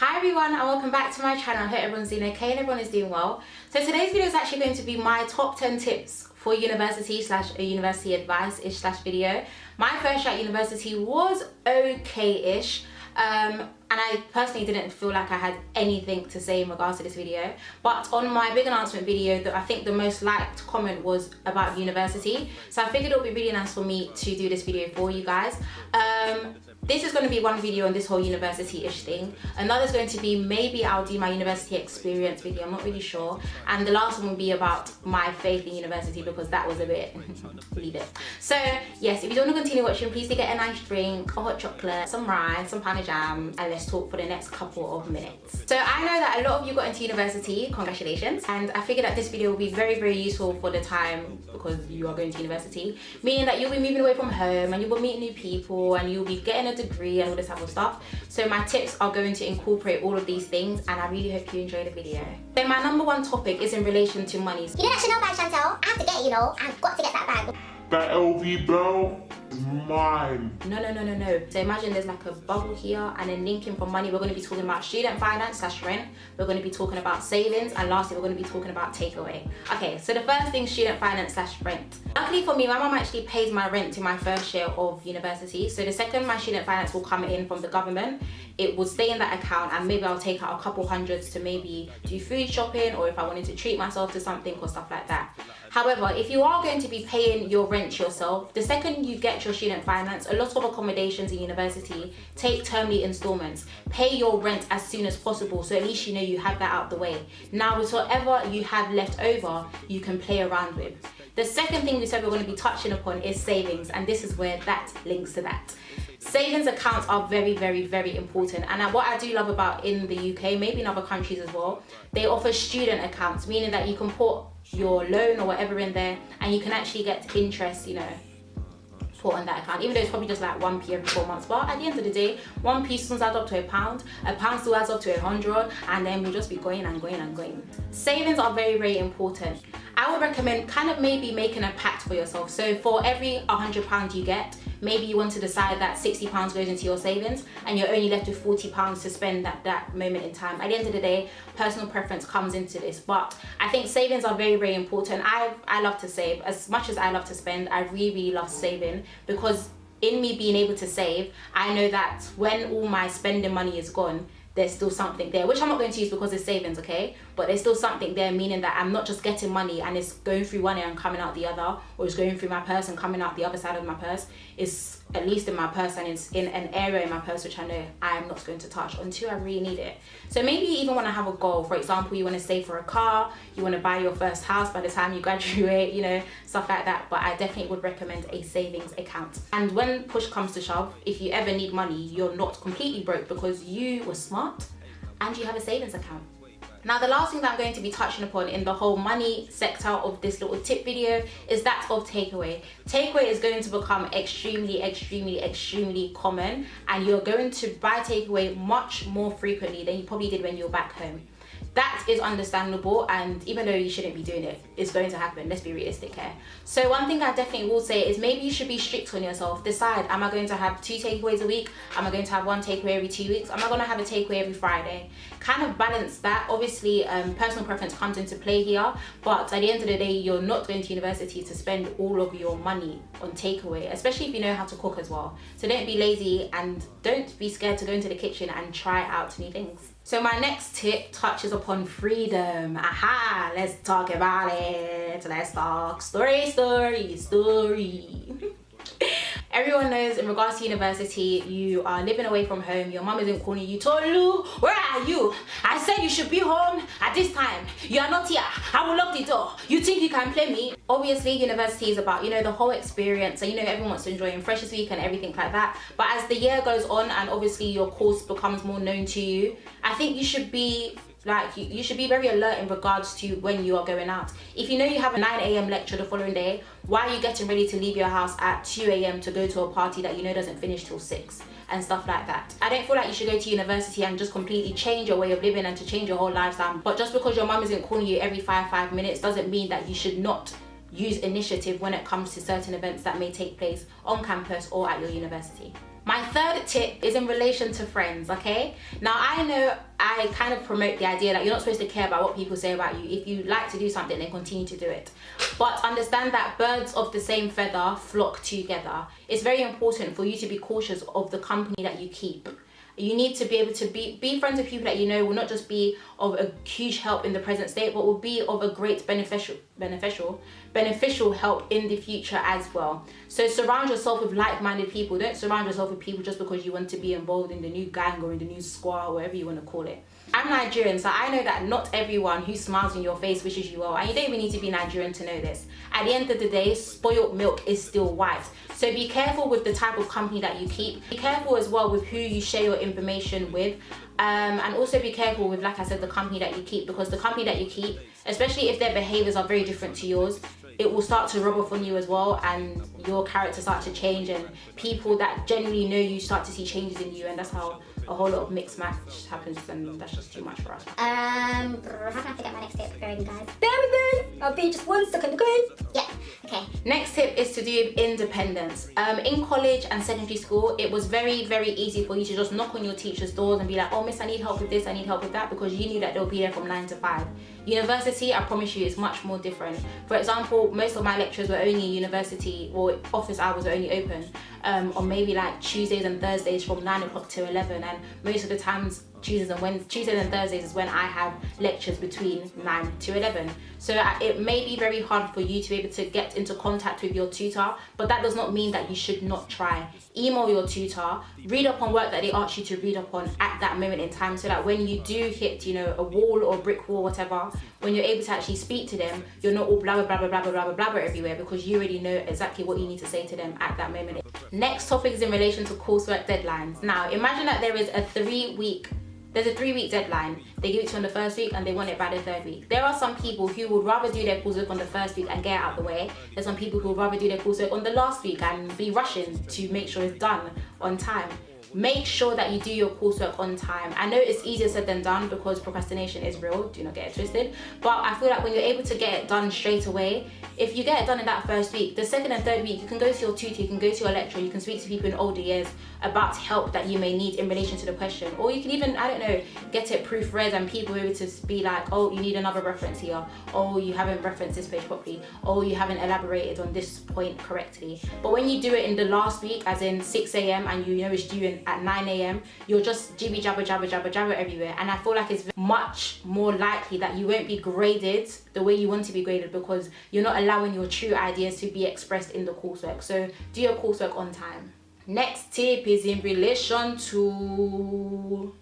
Hi everyone and welcome back to my channel. I hope everyone's doing okay and everyone is doing well. So today's video is actually going to be my top 10 tips for university slash a university advice-ish slash video. My first year at university was okay-ish. And I personally didn't feel like I had anything to say in regards to this video, but on my big announcement video, I think the most liked comment was about university, so I figured it would be really nice for me to do this video for you guys. This is going to be one video on this whole university-ish thing. Another is going to be, maybe I'll do my university experience video, I'm not really sure, and the last one will be about my faith in university because that was a bit leave it. So yes, if you don't want to continue watching, please do get a nice drink, a hot chocolate, some rice, some pana jam, and let's talk for the next couple of minutes. So I know that a lot of you got into university, congratulations, and I figured that this video will be very useful for the time because you are going to university, meaning that you'll be moving away from home and you will meet new people and you'll be getting a degree and all this type of stuff. So my tips are going to incorporate all of these things and I really hope you enjoy the video. So my number one topic is in relation to money. You know that Chanel bag, Chantel? I have to get it, you know. I've got to get that bag. That LV belt is mine. No. So imagine there's like a bubble here and then linking from money, we're going to be talking about student finance slash rent. We're going to be talking about savings, and lastly we're going to be talking about takeaway. Okay, so the first thing, student finance slash rent. Luckily for me, my mum actually pays my rent in my first year of university. So the second my student finance will come in from the government, it will stay in that account and maybe I'll take out a couple hundreds to maybe do food shopping or if I wanted to treat myself to something or stuff like that. However, if you are going to be paying your rent yourself, the second you get your student finance, a lot of accommodations in university take termly installments. Pay your rent as soon as possible so at least you know you have that out the way. Now with whatever you have left over, you can play around with. The second thing we said we're going to be touching upon is savings, and this is where that links to that. Savings accounts are very important, and what I do love about in the UK, maybe in other countries as well, they offer student accounts, meaning that you can put your loan or whatever in there and you can actually get interest, you know, put on that account, even though it's probably just like 1p every 4 months, but at the end of the day, 1p still adds up to £1, £1 still adds up to 100, and then we'll just be going and going. Savings are very important. I would recommend kind of maybe making a pact for yourself. So for every £100 you get, maybe you want to decide that £60 goes into your savings and you're only left with £40 to spend at that moment in time. At the end of the day, personal preference comes into this, but I think savings are very important. I love to save. As much as I love to spend, I really love saving, because in me being able to save, I know that when all my spending money is gone, there's still something there, which I'm not going to use because it's savings, okay? But there's still something there, meaning that I'm not just getting money and it's going through one ear and coming out the other, or it's going through my purse and coming out the other side of my purse. It's at least in my purse and it's in an area in my purse which I know I'm not going to touch until I really need it. So maybe you even want to have a goal. For example, you want to save for a car, you want to buy your first house by the time you graduate, you know, stuff like that. But I definitely would recommend a savings account. And when push comes to shove, if you ever need money, you're not completely broke because you were smart and you have a savings account. Now the last thing that I'm going to be touching upon in the whole money sector of this little tip video is that of takeaway. Takeaway is going to become extremely common, and you're going to buy takeaway much more frequently than you probably did when you were back home. That is understandable, and even though you shouldn't be doing it, it's going to happen. Let's be realistic here. So one thing I definitely will say is maybe you should be strict on yourself. Decide, am I going to have 2 takeaways a week? Am I going to have 1 takeaway every 2 weeks? Am I going to have a takeaway every Friday? Kind of balance that. Obviously, personal preference comes into play here, but at the end of the day, you're not going to university to spend all of your money on takeaway, especially if you know how to cook as well. So don't be lazy and don't be scared to go into the kitchen and try out new things. So my next tip touches upon freedom. Aha, let's talk about it. Let's talk story. Everyone knows in regards to university, you are living away from home, your mum isn't calling you, Tolu, where are you? I said you should be home at this time. You are not here. I will lock the door. You think you can play me? Obviously, university is about, you know, the whole experience. So, you know, everyone wants to enjoy Freshers Week and everything like that. But as the year goes on and obviously your course becomes more known to you, I think you should be you should be very alert in regards to when you are going out. If you know you have a 9 AM lecture the following day, why are you getting ready to leave your house at 2 AM to go to a party that you know doesn't finish till 6 and stuff like that? I don't feel like you should go to university and just completely change your way of living and to change your whole lifestyle. But just because your mum isn't calling you every 5 minutes doesn't mean that you should not use initiative when it comes to certain events that may take place on campus or at your university. My third tip is in relation to friends, okay? Now, I know I kind of promote the idea that you're not supposed to care about what people say about you. If you like to do something, then continue to do it. But understand that birds of the same feather flock together. It's very important for you to be cautious of the company that you keep. You need to be able to be friends with people that you know will not just be of a huge help in the present state, but will be of a great beneficial help in the future as well. So surround yourself with like-minded people. Don't surround yourself with people just because you want to be involved in the new gang or in the new squad, or whatever you want to call it. I'm Nigerian, so I know that not everyone who smiles in your face wishes you well, and you don't even need to be Nigerian to know this. At the end of the day, spoiled milk is still white. So be careful with the type of company that you keep. Be careful as well with who you share your information with. And also be careful with, like I said, the company that you keep, because the company that you keep, especially if their behaviors are very different to yours, it will start to rub off on you as well, and your character start to change, and people that genuinely know you start to see changes in you, and that's how a whole lot of mixed match happens, and that's just too much for us. How can I forget my next tip, guys? Bear with me. I'll be just 1 second, okay? Yeah, okay. Next tip is to do with independence. In college and secondary school, it was very, very easy for you to just knock on your teacher's doors and be like, oh, miss, I need help with this, I need help with that, because you knew that they'll be there from 9 to 5. University, I promise you, is much more different. For example, most of my lectures were only university, or office hours were only open on maybe like Tuesdays and Thursdays from 9 o'clock to 11, and most of the times Tuesdays and Thursdays is when I have lectures between 9 to 11. So it may be very hard for you to be able to get into contact with your tutor, but that does not mean that you should not try. Email your tutor, read up on work that they ask you to read up on at that moment in time, so that when you do hit, you know, a wall or a brick wall, whatever, when you're able to actually speak to them, you're not all blabber, blabber, blabber, blabber, blabber everywhere, because you already know exactly what you need to say to them at that moment. Next topic is in relation to coursework deadlines. Now, imagine that there is a 3-week deadline. They give it to you on the first week and they want it by the 3rd week. There are some people who would rather do their coursework on the first week and get it out of the way. There's some people who would rather do their coursework on the last week and be rushing to make sure it's done on time. Make sure that you do your coursework on time. I know it's easier said than done because procrastination is real, do not get it twisted, but I feel like when you're able to get it done straight away, if you get it done in that first week, the 2nd and 3rd week, you can go to your tutor, you can go to your lecturer, you can speak to people in older years about help that you may need in relation to the question, or you can even, I don't know, get it proofread and people are able to be like, oh, you need another reference here, oh, you haven't referenced this page properly, oh, you haven't elaborated on this point correctly. But when you do it in the last week, as in 6 a.m. and you know it's due at 9 a.m, you're just jibby jabber jabber jabber jabber everywhere, and I feel like it's much more likely that you won't be graded the way you want to be graded, because you're not allowing your true ideas to be expressed in the coursework. So do your coursework on time. Next tip is in relation to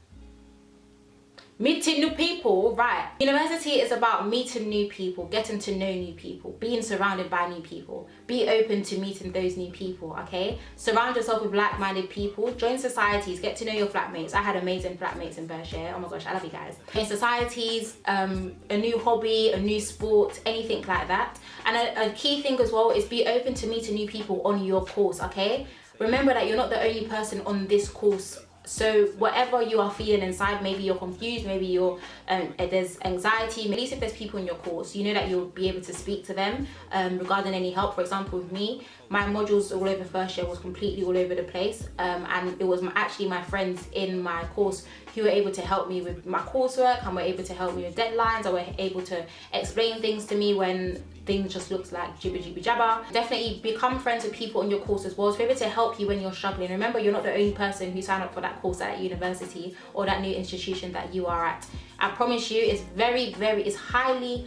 meeting new people, right? University is about meeting new people, getting to know new people, being surrounded by new people. Be open to meeting those new people, okay? Surround yourself with like-minded people. Join societies, get to know your flatmates. I had amazing flatmates in first year. Oh my gosh, I love you guys. Join societies, a new hobby, a new sport, anything like that. And a key thing as well is be open to meeting new people on your course, okay? Remember that you're not the only person on this course. So whatever you are feeling inside, maybe you're confused, maybe you're there's anxiety, at least if there's people in your course, you know that you'll be able to speak to them regarding any help. For example, with me, my modules all over first year was completely all over the place, and it was actually my friends in my course who were able to help me with my coursework, and were able to help me with deadlines, or were able to explain things to me when things just looks like jibber jibber jabber. Definitely become friends with people on your course as well, to be able to help you when you're struggling. Remember, you're not the only person who signed up for that course at that university or that new institution that you are at. I promise you, it's highly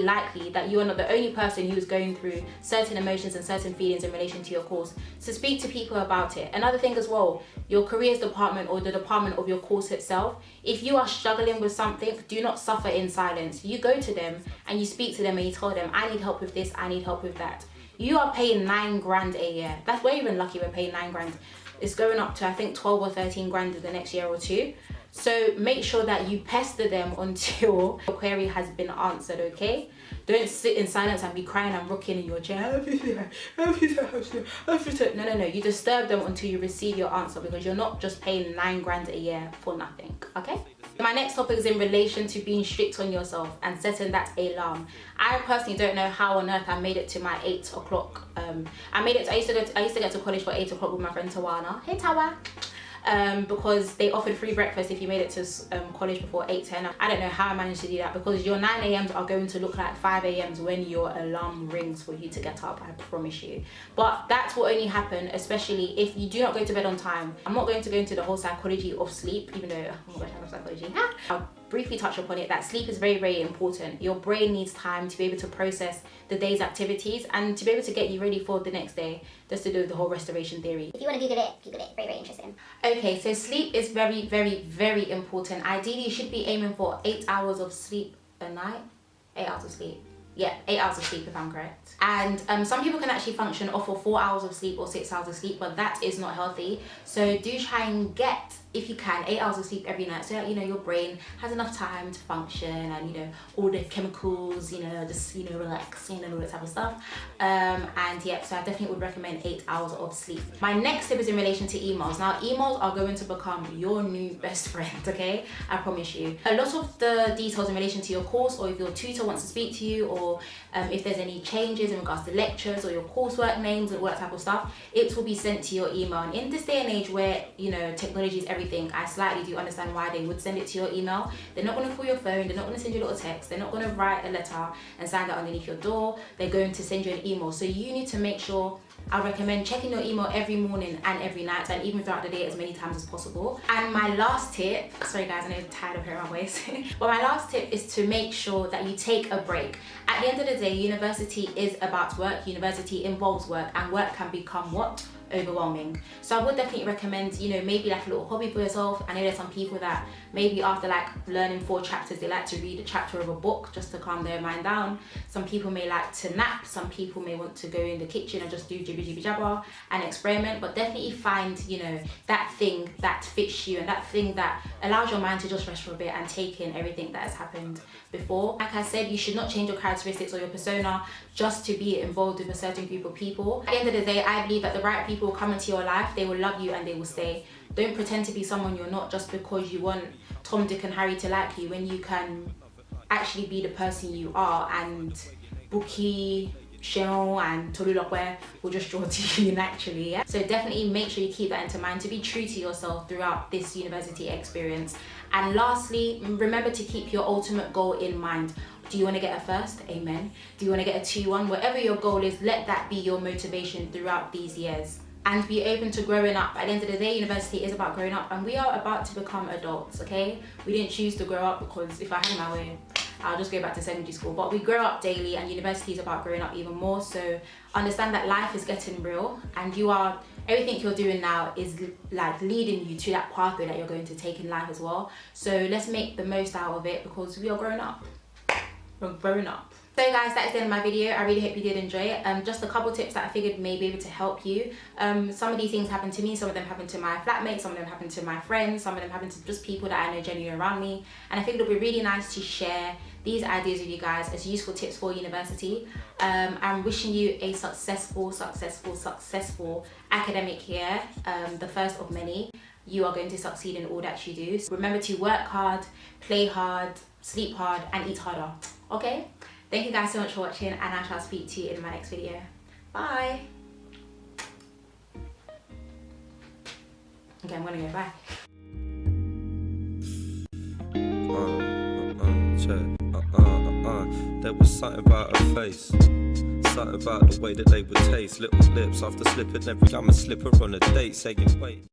likely that you are not the only person who is going through certain emotions and certain feelings in relation to your course. So speak to people about it. Another thing as well, your careers department or the department of your course itself, if you are struggling with something, do not suffer in silence. You go to them and you speak to them and you tell them, I need help with this, I need help with that. You are paying 9 grand a year. We're even lucky we're paying 9 grand. It's going up to, I think, 12 or 13 grand in the next year or two. So make sure that you pester them until your query has been answered, okay? Don't sit in silence and be crying and rocking in your chair. No. You disturb them until you receive your answer, because you're not just paying 9 grand a year for nothing, okay? My next topic is in relation to being strict on yourself and setting that alarm. I personally don't know how on earth I made it to my 8 o'clock. I used to get to college for 8 o'clock with my friend Tawana. Hey Tawa. Because they offered free breakfast if you made it to college before 8:10. I don't know how I managed to do that, because your 9 a.m.s are going to look like 5 a.m.s when your alarm rings for you to get up, I promise you. But that will only happen especially if you do not go to bed on time. I'm not going to go into the whole psychology of sleep, even though, oh my gosh, I love psychology. I'll briefly touch upon it, that sleep is very, very important. Your brain needs time to be able to process the day's activities and to be able to get you ready for the next day, just to do the whole restoration theory. If you want to Google it, very, very interesting. Okay, so sleep is very, very, very important. Ideally, you should be aiming for 8 hours of sleep a night. 8 hours of sleep. Yeah, 8 hours of sleep if I'm correct. And some people can actually function off of 4 hours of sleep or 6 hours of sleep, but that is not healthy. So do try and get, if you can, 8 hours of sleep every night, so that, you know, your brain has enough time to function and, you know, all the chemicals, you know, just, you know, relaxing and all that type of stuff. And yeah, so I definitely would recommend 8 hours of sleep. My next tip is in relation to emails. Now, emails are going to become your new best friend, okay? I promise you. A lot of the details in relation to your course, or if your tutor wants to speak to you, or if there's any changes in regards to lectures or your coursework names and all that type of stuff, it will be sent to your email. And in this day and age where, you know, technology is everything, I slightly do understand why they would send it to your email. They're not going to call your phone, they're not going to send you a little text, they're not going to write a letter and sign that underneath your door. They're going to send you an email. So you need to make sure, I recommend checking your email every morning and every night, and even throughout the day as many times as possible. And my last tip, sorry guys, I know I'm tired of hearing my voice, but my last tip is to make sure that you take a break. At the end of the day, university is about work, university involves work, and work can become what? Overwhelming. So I would definitely recommend, you know, maybe like a little hobby for yourself. I know there's some people that maybe after like learning 4 chapters, they like to read a chapter of a book just to calm their mind down. Some people may like to nap, some people may want to go in the kitchen and just do jibby jabber and experiment, but definitely find, you know, that thing that fits you and that thing that allows your mind to just rest for a bit and take in everything that has happened before. Like I said, you should not change your characteristics or your persona just to be involved with a certain group of people. At the end of the day, I believe that the right people will come into your life, they will love you and they will stay. Don't pretend to be someone you're not just because you want Tom, Dick and Harry to like you, when you can actually be the person you are, and Buki, Cheryl and Tolulokwe will just draw to you naturally, yeah? So definitely make sure you keep that into mind, to be true to yourself throughout this university experience. And lastly, remember to keep your ultimate goal in mind. Do you want to get a first? Amen. Do you want to get a 2-1? Whatever your goal is, let that be your motivation throughout these years. And be open to growing up. At the end of the day, university is about growing up, and we are about to become adults, okay? We didn't choose to grow up, because if I had my way, I'll just go back to secondary school. But we grow up daily, and university is about growing up even more. So understand that life is getting real, and everything you're doing now is like leading you to that pathway that you're going to take in life as well. So let's make the most out of it, because we are growing up. We're growing up. So guys, that is the end of my video. I really hope you did enjoy it. Just a couple tips that I figured may be able to help you. Some of these things happened to me, some of them happened to my flatmates, some of them happened to my friends, some of them happened to just people that I know genuinely around me. And I think it'll be really nice to share these ideas with you guys as useful tips for university. I'm wishing you a successful academic year, the first of many. You are going to succeed in all that you do. So remember to work hard, play hard, sleep hard, and eat harder, okay? Thank you guys so much for watching, and I shall speak to you in my next video. Bye. Okay, I'm gonna go bye. There was something about her face, something about the way that they would taste. Little lips after slipping every time I slip her on a date, saying wait.